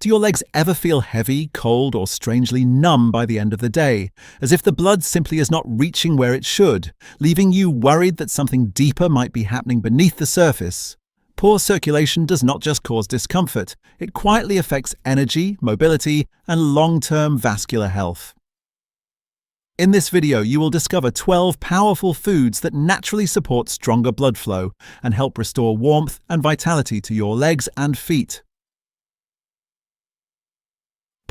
Do your legs ever feel heavy, cold, or strangely numb by the end of the day, as if the blood simply is not reaching where it should, leaving you worried that something deeper might be happening beneath the surface? Poor circulation does not just cause discomfort, it quietly affects energy, mobility, and long-term vascular health. In this video, you will discover 12 powerful foods that naturally support stronger blood flow and help restore warmth and vitality to your legs and feet.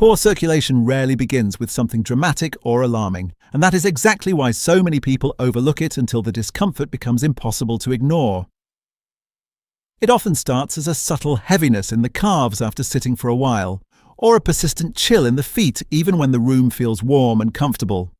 Poor circulation rarely begins with something dramatic or alarming, and that is exactly why so many people overlook it until the discomfort becomes impossible to ignore. It often starts as a subtle heaviness in the calves after sitting for a while, or a persistent chill in the feet even when the room feels warm and comfortable.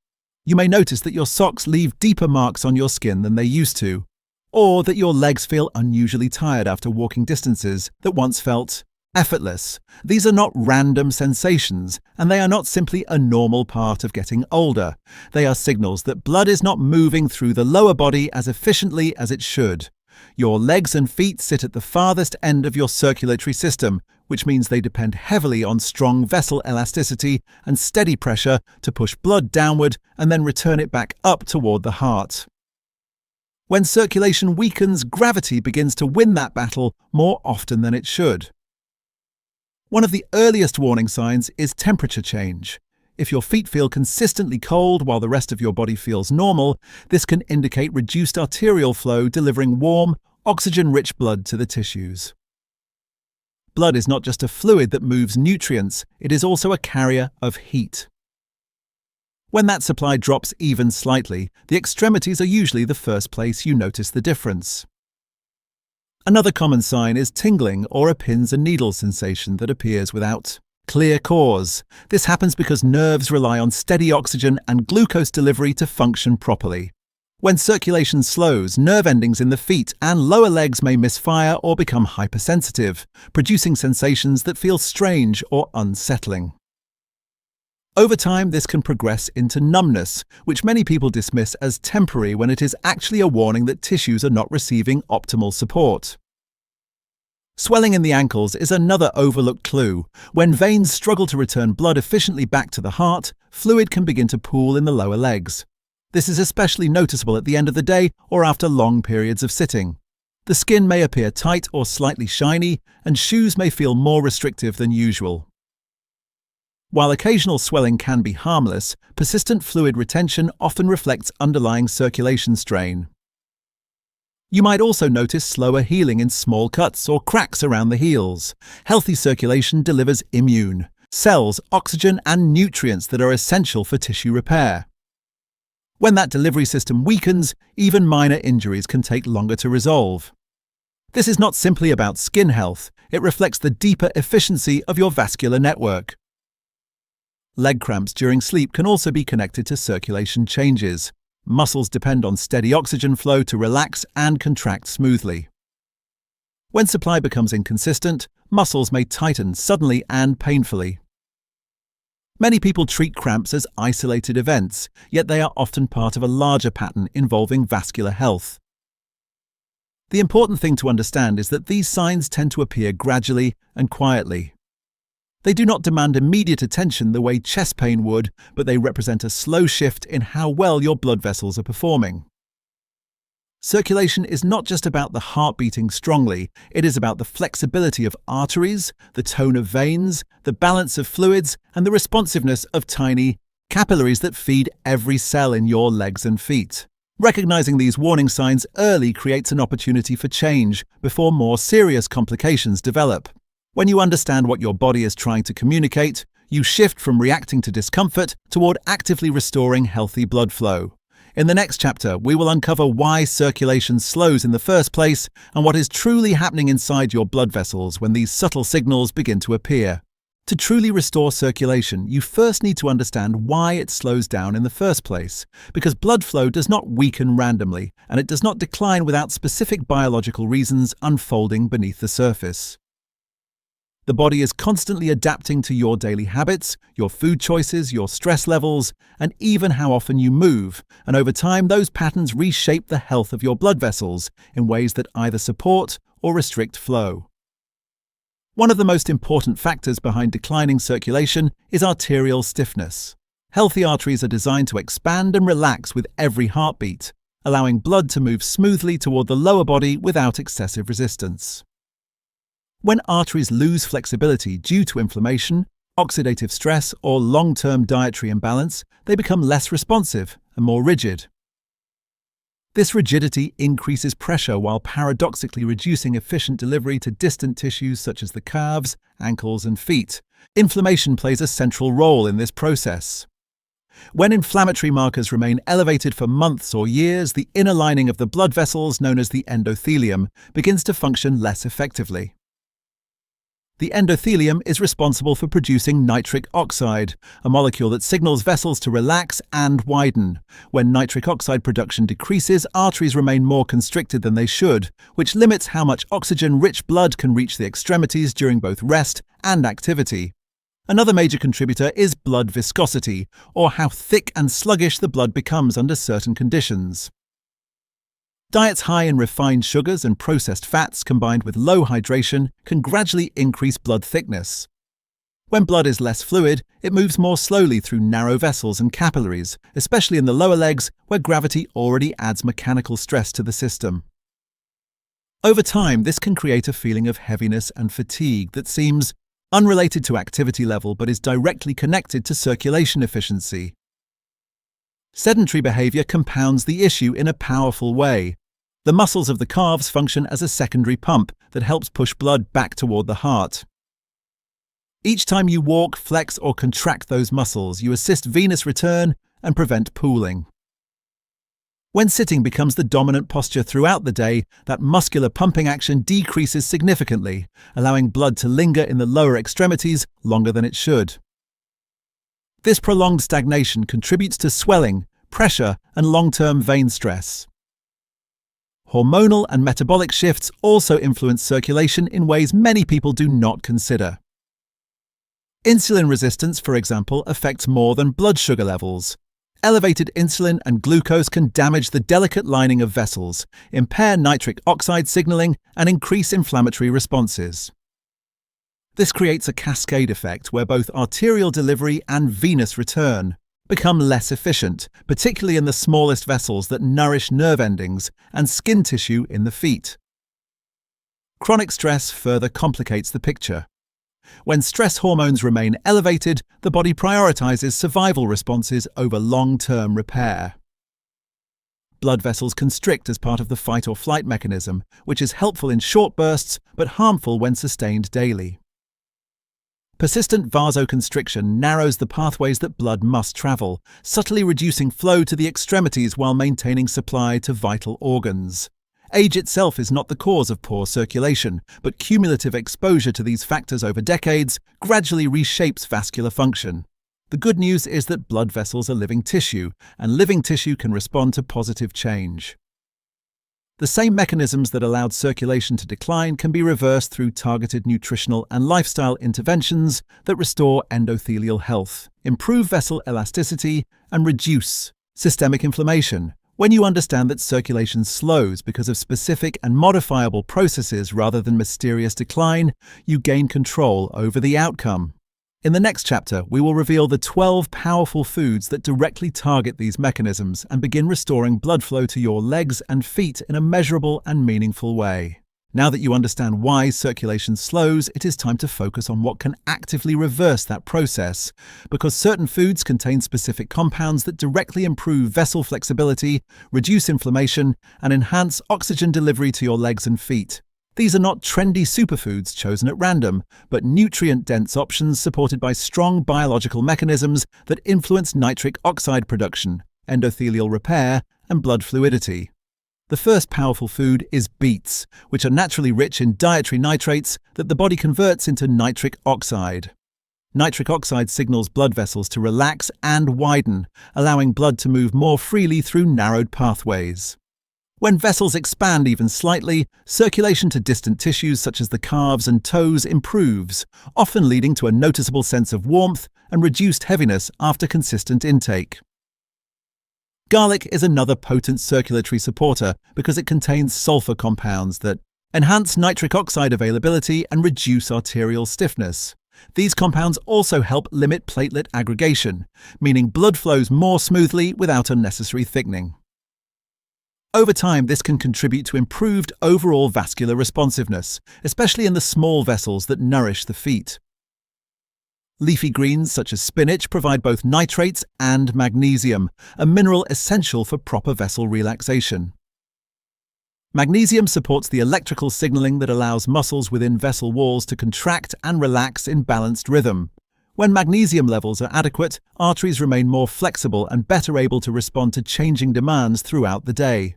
You may notice that your socks leave deeper marks on your skin than they used to, or that your legs feel unusually tired after walking distances that once felt effortless. These are not random sensations, and they are not simply a normal part of getting older. They are signals that blood is not moving through the lower body as efficiently as it should. Your legs and feet sit at the farthest end of your circulatory system, which means they depend heavily on strong vessel elasticity and steady pressure to push blood downward and then return it back up toward the heart. When circulation weakens, gravity begins to win that battle more often than it should. One of the earliest warning signs is temperature change. If your feet feel consistently cold while the rest of your body feels normal, this can indicate reduced arterial flow delivering warm, oxygen-rich blood to the tissues. Blood is not just a fluid that moves nutrients, it is also a carrier of heat. When that supply drops even slightly, the extremities are usually the first place you notice the difference. Another common sign is tingling or a pins and needles sensation that appears without clear cause. This happens because nerves rely on steady oxygen and glucose delivery to function properly. When circulation slows, nerve endings in the feet and lower legs may misfire or become hypersensitive, producing sensations that feel strange or unsettling. Over time, this can progress into numbness, which many people dismiss as temporary when it is actually a warning that tissues are not receiving optimal support. Swelling in the ankles is another overlooked clue. When veins struggle to return blood efficiently back to the heart, fluid can begin to pool in the lower legs. This is especially noticeable at the end of the day or after long periods of sitting. The skin may appear tight or slightly shiny, and shoes may feel more restrictive than usual. While occasional swelling can be harmless, persistent fluid retention often reflects underlying circulation strain. You might also notice slower healing in small cuts or cracks around the heels. Healthy circulation delivers immune cells, oxygen, and nutrients that are essential for tissue repair. When that delivery system weakens, even minor injuries can take longer to resolve. This is not simply about skin health, it reflects the deeper efficiency of your vascular network. Leg cramps during sleep can also be connected to circulation changes. Muscles depend on steady oxygen flow to relax and contract smoothly. When supply becomes inconsistent, muscles may tighten suddenly and painfully. Many people treat cramps as isolated events, yet they are often part of a larger pattern involving vascular health. The important thing to understand is that these signs tend to appear gradually and quietly. They do not demand immediate attention the way chest pain would, but they represent a slow shift in how well your blood vessels are performing. Circulation is not just about the heart beating strongly, it is about the flexibility of arteries, the tone of veins, the balance of fluids, and the responsiveness of tiny capillaries that feed every cell in your legs and feet. Recognizing these warning signs early creates an opportunity for change before more serious complications develop. When you understand what your body is trying to communicate, you shift from reacting to discomfort toward actively restoring healthy blood flow. In the next chapter, we will uncover why circulation slows in the first place and what is truly happening inside your blood vessels when these subtle signals begin to appear. To truly restore circulation, you first need to understand why it slows down in the first place, because blood flow does not weaken randomly, and it does not decline without specific biological reasons unfolding beneath the surface. The body is constantly adapting to your daily habits, your food choices, your stress levels, and even how often you move, and over time those patterns reshape the health of your blood vessels in ways that either support or restrict flow. One of the most important factors behind declining circulation is arterial stiffness. Healthy arteries are designed to expand and relax with every heartbeat, allowing blood to move smoothly toward the lower body without excessive resistance. When arteries lose flexibility due to inflammation, oxidative stress, or long-term dietary imbalance, they become less responsive and more rigid. This rigidity increases pressure while paradoxically reducing efficient delivery to distant tissues such as the calves, ankles, and feet. Inflammation plays a central role in this process. When inflammatory markers remain elevated for months or years, the inner lining of the blood vessels, known as the endothelium, begins to function less effectively. The endothelium is responsible for producing nitric oxide, a molecule that signals vessels to relax and widen. When nitric oxide production decreases, arteries remain more constricted than they should, which limits how much oxygen-rich blood can reach the extremities during both rest and activity. Another major contributor is blood viscosity, or how thick and sluggish the blood becomes under certain conditions. Diets high in refined sugars and processed fats combined with low hydration can gradually increase blood thickness. When blood is less fluid, it moves more slowly through narrow vessels and capillaries, especially in the lower legs where gravity already adds mechanical stress to the system. Over time, this can create a feeling of heaviness and fatigue that seems unrelated to activity level but is directly connected to circulation efficiency. Sedentary behavior compounds the issue in a powerful way. The muscles of the calves function as a secondary pump that helps push blood back toward the heart. Each time you walk, flex, or contract those muscles, you assist venous return and prevent pooling. When sitting becomes the dominant posture throughout the day, that muscular pumping action decreases significantly, allowing blood to linger in the lower extremities longer than it should. This prolonged stagnation contributes to swelling, pressure, and long-term vein stress. Hormonal and metabolic shifts also influence circulation in ways many people do not consider. Insulin resistance, for example, affects more than blood sugar levels. Elevated insulin and glucose can damage the delicate lining of vessels, impair nitric oxide signaling, and increase inflammatory responses. This creates a cascade effect where both arterial delivery and venous return become less efficient, particularly in the smallest vessels that nourish nerve endings and skin tissue in the feet. Chronic stress further complicates the picture. When stress hormones remain elevated, the body prioritizes survival responses over long-term repair. Blood vessels constrict as part of the fight-or-flight mechanism, which is helpful in short bursts but harmful when sustained daily. Persistent vasoconstriction narrows the pathways that blood must travel, subtly reducing flow to the extremities while maintaining supply to vital organs. Age itself is not the cause of poor circulation, but cumulative exposure to these factors over decades gradually reshapes vascular function. The good news is that blood vessels are living tissue, and living tissue can respond to positive change. The same mechanisms that allowed circulation to decline can be reversed through targeted nutritional and lifestyle interventions that restore endothelial health, improve vessel elasticity, and reduce systemic inflammation. When you understand that circulation slows because of specific and modifiable processes rather than mysterious decline, you gain control over the outcome. In the next chapter, we will reveal the 12 powerful foods that directly target these mechanisms and begin restoring blood flow to your legs and feet in a measurable and meaningful way. Now that you understand why circulation slows, it is time to focus on what can actively reverse that process, because certain foods contain specific compounds that directly improve vessel flexibility, reduce inflammation, and enhance oxygen delivery to your legs and feet. These are not trendy superfoods chosen at random, but nutrient-dense options supported by strong biological mechanisms that influence nitric oxide production, endothelial repair, and blood fluidity. The first powerful food is beets, which are naturally rich in dietary nitrates that the body converts into nitric oxide. Nitric oxide signals blood vessels to relax and widen, allowing blood to move more freely through narrowed pathways. When vessels expand even slightly, circulation to distant tissues such as the calves and toes improves, often leading to a noticeable sense of warmth and reduced heaviness after consistent intake. Garlic is another potent circulatory supporter because it contains sulfur compounds that enhance nitric oxide availability, and reduce arterial stiffness. These compounds also help limit platelet aggregation, meaning blood flows more smoothly without unnecessary thickening. Over time, this can contribute to improved overall vascular responsiveness, especially in the small vessels that nourish the feet. Leafy greens such as spinach provide both nitrates and magnesium, a mineral essential for proper vessel relaxation. Magnesium supports the electrical signaling that allows muscles within vessel walls to contract and relax in balanced rhythm. When magnesium levels are adequate, arteries remain more flexible and better able to respond to changing demands throughout the day.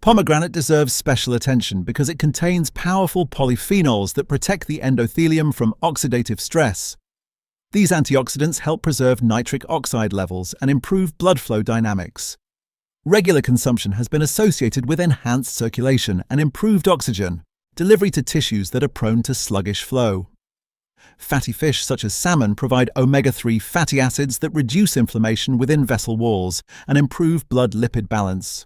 Pomegranate deserves special attention because it contains powerful polyphenols that protect the endothelium from oxidative stress. These antioxidants help preserve nitric oxide levels and improve blood flow dynamics. Regular consumption has been associated with enhanced circulation and improved oxygen delivery to tissues that are prone to sluggish flow. Fatty fish such as salmon provide omega-3 fatty acids that reduce inflammation within vessel walls and improve blood lipid balance.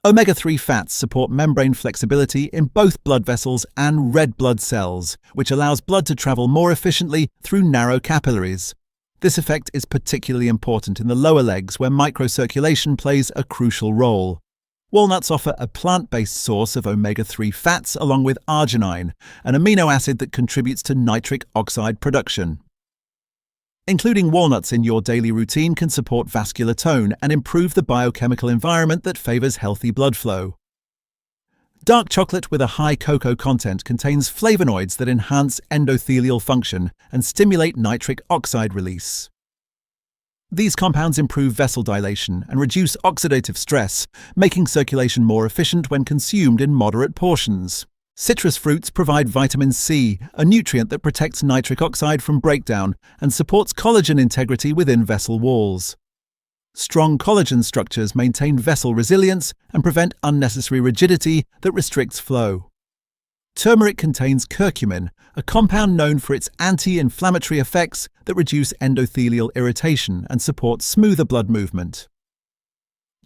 Omega-3 fats support membrane flexibility in both blood vessels and red blood cells, which allows blood to travel more efficiently through narrow capillaries. This effect is particularly important in the lower legs where microcirculation plays a crucial role. Walnuts offer a plant-based source of omega-3 fats along with arginine, an amino acid that contributes to nitric oxide production. Including walnuts in your daily routine can support vascular tone and improve the biochemical environment that favors healthy blood flow. Dark chocolate with a high cocoa content contains flavonoids that enhance endothelial function and stimulate nitric oxide release. These compounds improve vessel dilation and reduce oxidative stress, making circulation more efficient when consumed in moderate portions. Citrus fruits provide vitamin C, a nutrient that protects nitric oxide from breakdown and supports collagen integrity within vessel walls. Strong collagen structures maintain vessel resilience and prevent unnecessary rigidity that restricts flow. Turmeric contains curcumin, a compound known for its anti-inflammatory effects that reduce endothelial irritation and support smoother blood movement.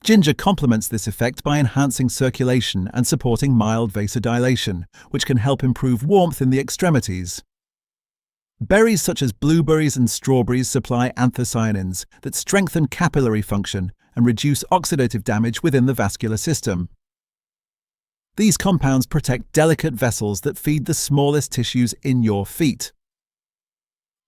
Ginger complements this effect by enhancing circulation and supporting mild vasodilation, which can help improve warmth in the extremities. Berries such as blueberries and strawberries supply anthocyanins that strengthen capillary function and reduce oxidative damage within the vascular system. These compounds protect delicate vessels that feed the smallest tissues in your feet.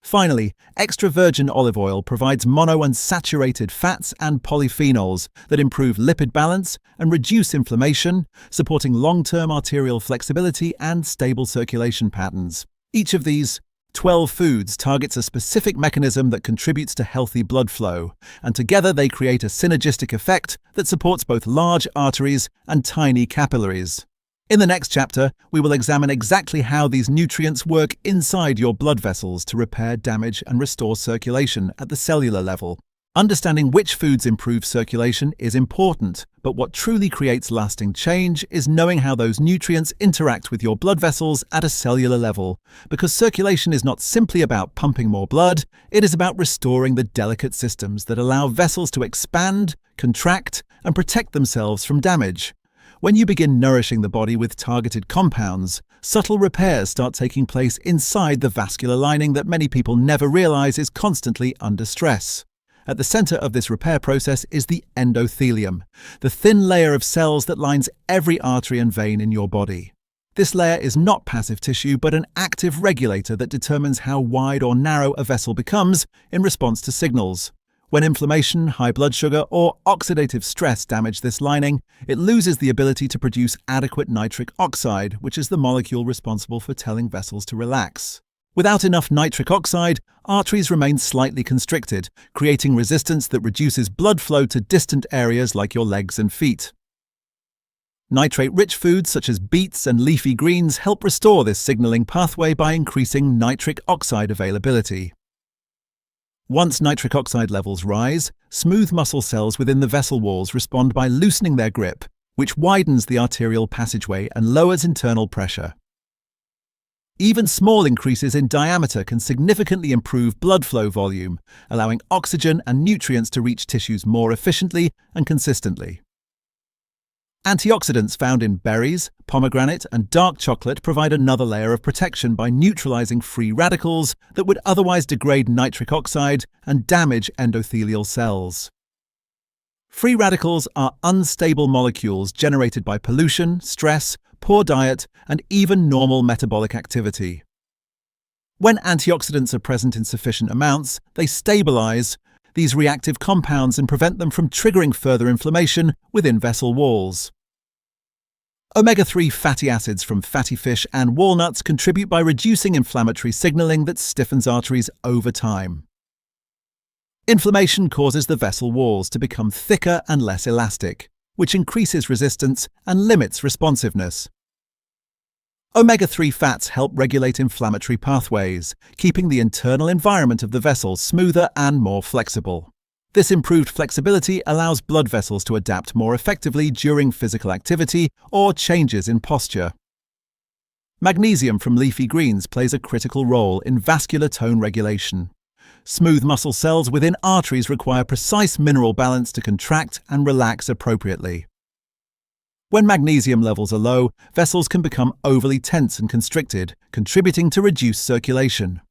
Finally, extra virgin olive oil provides monounsaturated fats and polyphenols that improve lipid balance and reduce inflammation, supporting long-term arterial flexibility and stable circulation patterns. Each of these 12 foods targets a specific mechanism that contributes to healthy blood flow, and together they create a synergistic effect that supports both large arteries and tiny capillaries. In the next chapter, we will examine exactly how these nutrients work inside your blood vessels to repair damage and restore circulation at the cellular level. Understanding which foods improve circulation is important, but what truly creates lasting change is knowing how those nutrients interact with your blood vessels at a cellular level. Because circulation is not simply about pumping more blood, it is about restoring the delicate systems that allow vessels to expand, contract, and protect themselves from damage. When you begin nourishing the body with targeted compounds, subtle repairs start taking place inside the vascular lining that many people never realize is constantly under stress. At the center of this repair process is the endothelium, the thin layer of cells that lines every artery and vein in your body. This layer is not passive tissue but an active regulator that determines how wide or narrow a vessel becomes in response to signals. When inflammation, high blood sugar, or oxidative stress damage this lining, it loses the ability to produce adequate nitric oxide, which is the molecule responsible for telling vessels to relax. Without enough nitric oxide, arteries remain slightly constricted, creating resistance that reduces blood flow to distant areas like your legs and feet. Nitrate-rich foods such as beets and leafy greens help restore this signaling pathway by increasing nitric oxide availability. Once nitric oxide levels rise, smooth muscle cells within the vessel walls respond by loosening their grip, which widens the arterial passageway and lowers internal pressure. Even small increases in diameter can significantly improve blood flow volume, allowing oxygen and nutrients to reach tissues more efficiently and consistently. Antioxidants found in berries, pomegranate, and dark chocolate provide another layer of protection by neutralizing free radicals that would otherwise degrade nitric oxide and damage endothelial cells. Free radicals are unstable molecules generated by pollution, stress, poor diet, and even normal metabolic activity. When antioxidants are present in sufficient amounts, they stabilize these reactive compounds and prevent them from triggering further inflammation within vessel walls. Omega-3 fatty acids from fatty fish and walnuts contribute by reducing inflammatory signaling that stiffens arteries over time. Inflammation causes the vessel walls to become thicker and less elastic, which increases resistance and limits responsiveness. Omega-3 fats help regulate inflammatory pathways, keeping the internal environment of the vessel smoother and more flexible. This improved flexibility allows blood vessels to adapt more effectively during physical activity or changes in posture. Magnesium from leafy greens plays a critical role in vascular tone regulation. Smooth muscle cells within arteries require precise mineral balance to contract and relax appropriately. When magnesium levels are low, vessels can become overly tense and constricted, contributing to reduced circulation.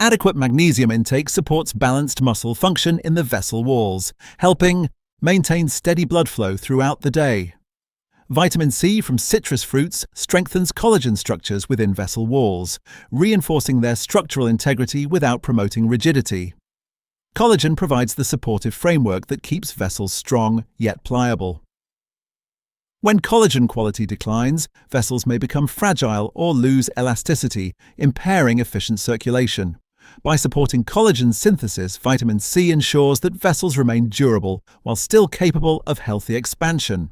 Adequate magnesium intake supports balanced muscle function in the vessel walls, helping maintain steady blood flow throughout the day. Vitamin C from citrus fruits strengthens collagen structures within vessel walls, reinforcing their structural integrity without promoting rigidity. Collagen provides the supportive framework that keeps vessels strong yet pliable. When collagen quality declines, vessels may become fragile or lose elasticity, impairing efficient circulation. By supporting collagen synthesis, vitamin C ensures that vessels remain durable while still capable of healthy expansion.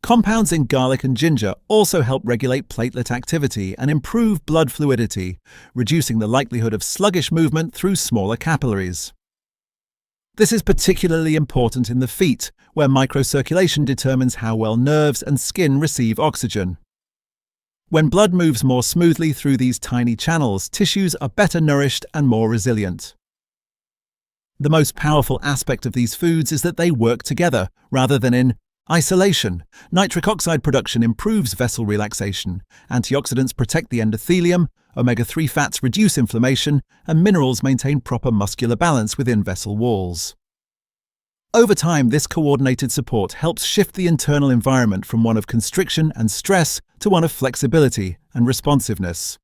Compounds in garlic and ginger also help regulate platelet activity and improve blood fluidity, reducing the likelihood of sluggish movement through smaller capillaries. This is particularly important in the feet, where microcirculation determines how well nerves and skin receive oxygen. When blood moves more smoothly through these tiny channels, tissues are better nourished and more resilient. The most powerful aspect of these foods is that they work together, rather than in isolation. Nitric oxide production improves vessel relaxation, antioxidants protect the endothelium, omega-3 fats reduce inflammation, and minerals maintain proper muscular balance within vessel walls. Over time, this coordinated support helps shift the internal environment from one of constriction and stress to one of flexibility and responsiveness.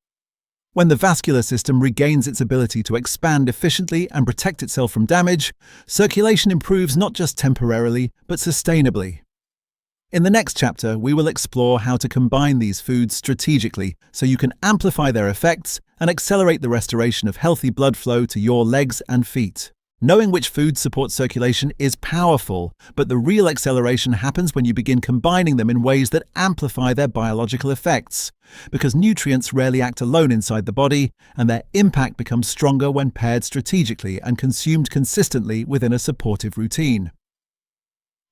When the vascular system regains its ability to expand efficiently and protect itself from damage, circulation improves not just temporarily, but sustainably. In the next chapter, we will explore how to combine these foods strategically so you can amplify their effects and accelerate the restoration of healthy blood flow to your legs and feet. Knowing which foods support circulation is powerful, but the real acceleration happens when you begin combining them in ways that amplify their biological effects, because nutrients rarely act alone inside the body, and their impact becomes stronger when paired strategically and consumed consistently within a supportive routine.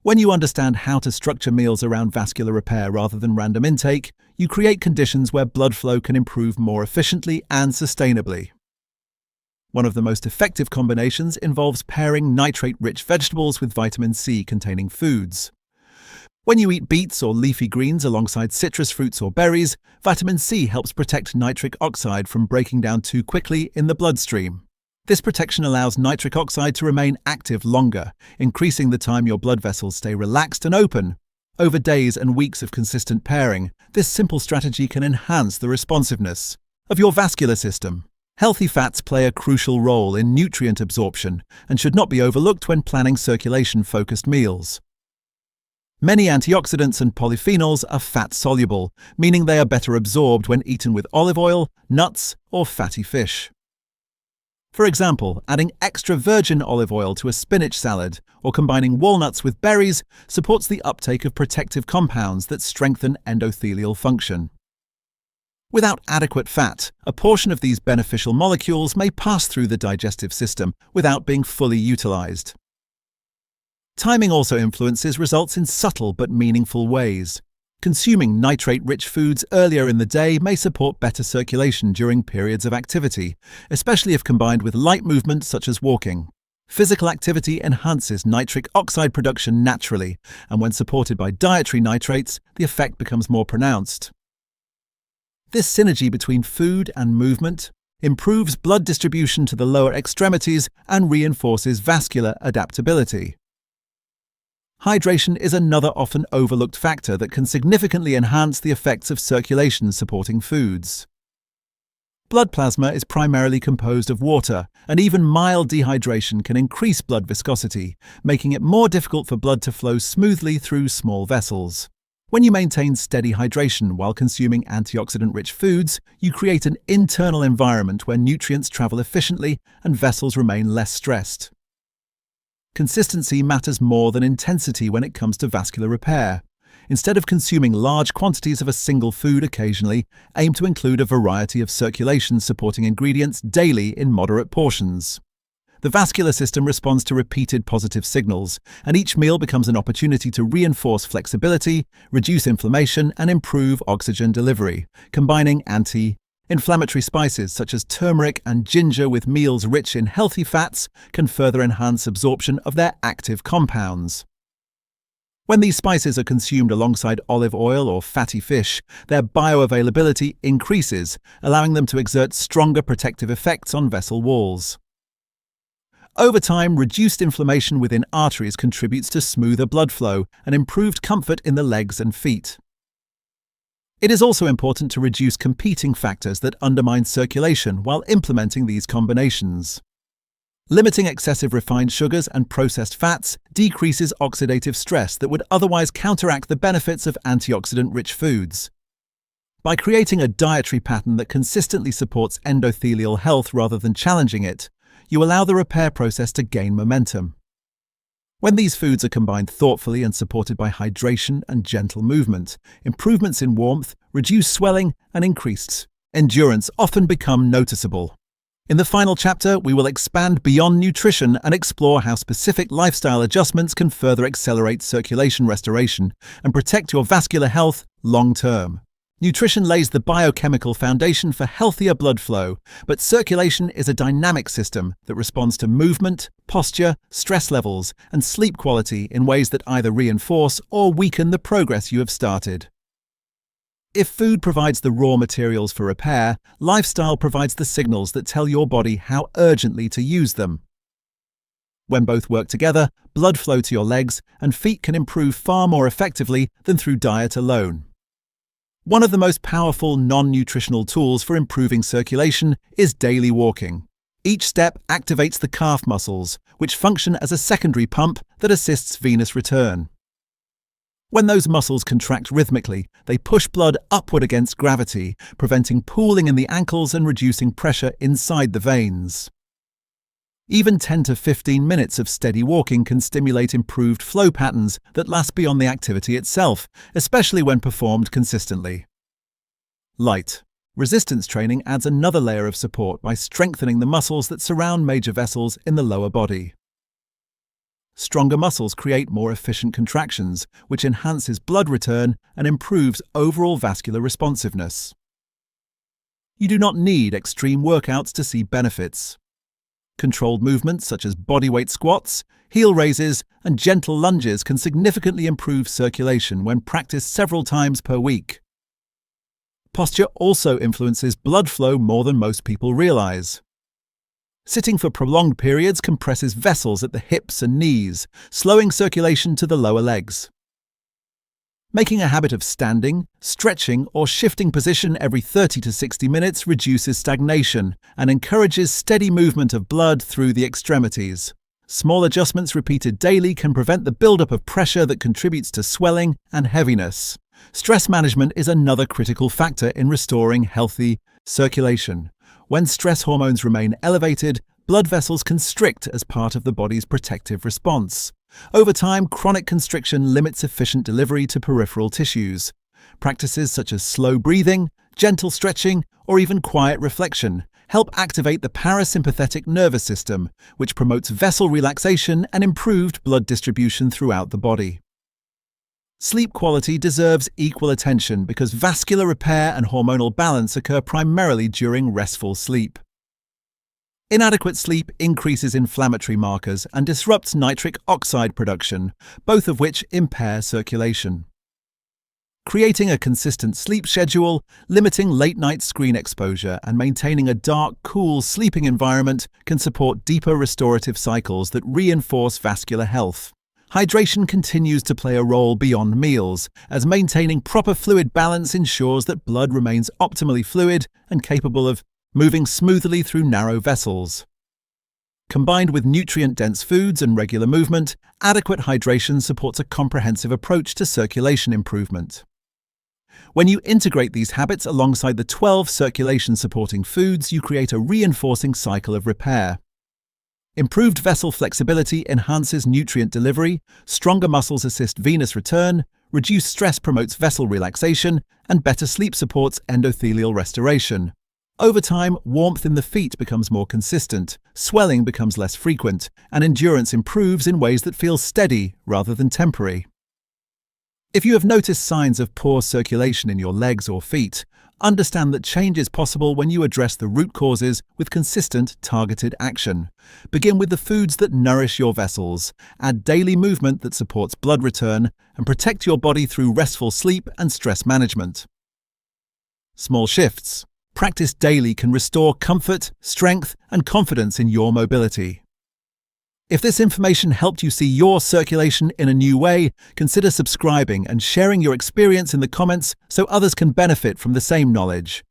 When you understand how to structure meals around vascular repair rather than random intake, you create conditions where blood flow can improve more efficiently and sustainably. One of the most effective combinations involves pairing nitrate-rich vegetables with vitamin C-containing foods. When you eat beets or leafy greens alongside citrus fruits or berries, vitamin C helps protect nitric oxide from breaking down too quickly in the bloodstream. This protection allows nitric oxide to remain active longer, increasing the time your blood vessels stay relaxed and open. Over days and weeks of consistent pairing, this simple strategy can enhance the responsiveness of your vascular system. Healthy fats play a crucial role in nutrient absorption and should not be overlooked when planning circulation-focused meals. Many antioxidants and polyphenols are fat-soluble, meaning they are better absorbed when eaten with olive oil, nuts, or fatty fish. For example, adding extra virgin olive oil to a spinach salad or combining walnuts with berries supports the uptake of protective compounds that strengthen endothelial function. Without adequate fat, a portion of these beneficial molecules may pass through the digestive system without being fully utilized. Timing also influences results in subtle but meaningful ways. Consuming nitrate-rich foods earlier in the day may support better circulation during periods of activity, especially if combined with light movement such as walking. Physical activity enhances nitric oxide production naturally, and when supported by dietary nitrates, the effect becomes more pronounced. This synergy between food and movement improves blood distribution to the lower extremities and reinforces vascular adaptability. Hydration is another often overlooked factor that can significantly enhance the effects of circulation-supporting foods. Blood plasma is primarily composed of water, and even mild dehydration can increase blood viscosity, making it more difficult for blood to flow smoothly through small vessels. When you maintain steady hydration while consuming antioxidant-rich foods, you create an internal environment where nutrients travel efficiently and vessels remain less stressed. Consistency matters more than intensity when it comes to vascular repair. Instead of consuming large quantities of a single food occasionally, aim to include a variety of circulation-supporting ingredients daily in moderate portions. The vascular system responds to repeated positive signals, and each meal becomes an opportunity to reinforce flexibility, reduce inflammation, and improve oxygen delivery. Combining anti-inflammatory spices such as turmeric and ginger with meals rich in healthy fats can further enhance absorption of their active compounds. When these spices are consumed alongside olive oil or fatty fish, their bioavailability increases, allowing them to exert stronger protective effects on vessel walls. Over time, reduced inflammation within arteries contributes to smoother blood flow and improved comfort in the legs and feet. It is also important to reduce competing factors that undermine circulation while implementing these combinations. Limiting excessive refined sugars and processed fats decreases oxidative stress that would otherwise counteract the benefits of antioxidant-rich foods. By creating a dietary pattern that consistently supports endothelial health rather than challenging it, you allow the repair process to gain momentum. When these foods are combined thoughtfully and supported by hydration and gentle movement, improvements in warmth, reduced swelling, and increased endurance often become noticeable. In the final chapter, we will expand beyond nutrition and explore how specific lifestyle adjustments can further accelerate circulation restoration and protect your vascular health long-term. Nutrition lays the biochemical foundation for healthier blood flow, but circulation is a dynamic system that responds to movement, posture, stress levels, and sleep quality in ways that either reinforce or weaken the progress you have started. If food provides the raw materials for repair, lifestyle provides the signals that tell your body how urgently to use them. When both work together, blood flow to your legs and feet can improve far more effectively than through diet alone. One of the most powerful non-nutritional tools for improving circulation is daily walking. Each step activates the calf muscles, which function as a secondary pump that assists venous return. When those muscles contract rhythmically, they push blood upward against gravity, preventing pooling in the ankles and reducing pressure inside the veins. Even 10 to 15 minutes of steady walking can stimulate improved flow patterns that last beyond the activity itself, especially when performed consistently. Light resistance training adds another layer of support by strengthening the muscles that surround major vessels in the lower body. Stronger muscles create more efficient contractions, which enhances blood return and improves overall vascular responsiveness. You do not need extreme workouts to see benefits. Controlled movements such as bodyweight squats, heel raises, and gentle lunges can significantly improve circulation when practiced several times per week. Posture also influences blood flow more than most people realize. Sitting for prolonged periods compresses vessels at the hips and knees, slowing circulation to the lower legs. Making a habit of standing, stretching, or shifting position every 30 to 60 minutes reduces stagnation and encourages steady movement of blood through the extremities. Small adjustments repeated daily can prevent the buildup of pressure that contributes to swelling and heaviness. Stress management is another critical factor in restoring healthy circulation. When stress hormones remain elevated, blood vessels constrict as part of the body's protective response. Over time, chronic constriction limits efficient delivery to peripheral tissues. Practices such as slow breathing, gentle stretching, or even quiet reflection help activate the parasympathetic nervous system, which promotes vessel relaxation and improved blood distribution throughout the body. Sleep quality deserves equal attention because vascular repair and hormonal balance occur primarily during restful sleep. Inadequate sleep increases inflammatory markers and disrupts nitric oxide production, both of which impair circulation. Creating a consistent sleep schedule, limiting late-night screen exposure, and maintaining a dark, cool sleeping environment can support deeper restorative cycles that reinforce vascular health. Hydration continues to play a role beyond meals, as maintaining proper fluid balance ensures that blood remains optimally fluid and capable of moving smoothly through narrow vessels. Combined with nutrient-dense foods and regular movement, adequate hydration supports a comprehensive approach to circulation improvement. When you integrate these habits alongside the 12 circulation-supporting foods, you create a reinforcing cycle of repair. Improved vessel flexibility enhances nutrient delivery, stronger muscles assist venous return, reduced stress promotes vessel relaxation, and better sleep supports endothelial restoration. Over time, warmth in the feet becomes more consistent, swelling becomes less frequent, and endurance improves in ways that feel steady rather than temporary. If you have noticed signs of poor circulation in your legs or feet, understand that change is possible when you address the root causes with consistent, targeted action. Begin with the foods that nourish your vessels, add daily movement that supports blood return, and protect your body through restful sleep and stress management. Small shifts practiced daily can restore comfort, strength, and confidence in your mobility. If this information helped you see your circulation in a new way, consider subscribing and sharing your experience in the comments so others can benefit from the same knowledge.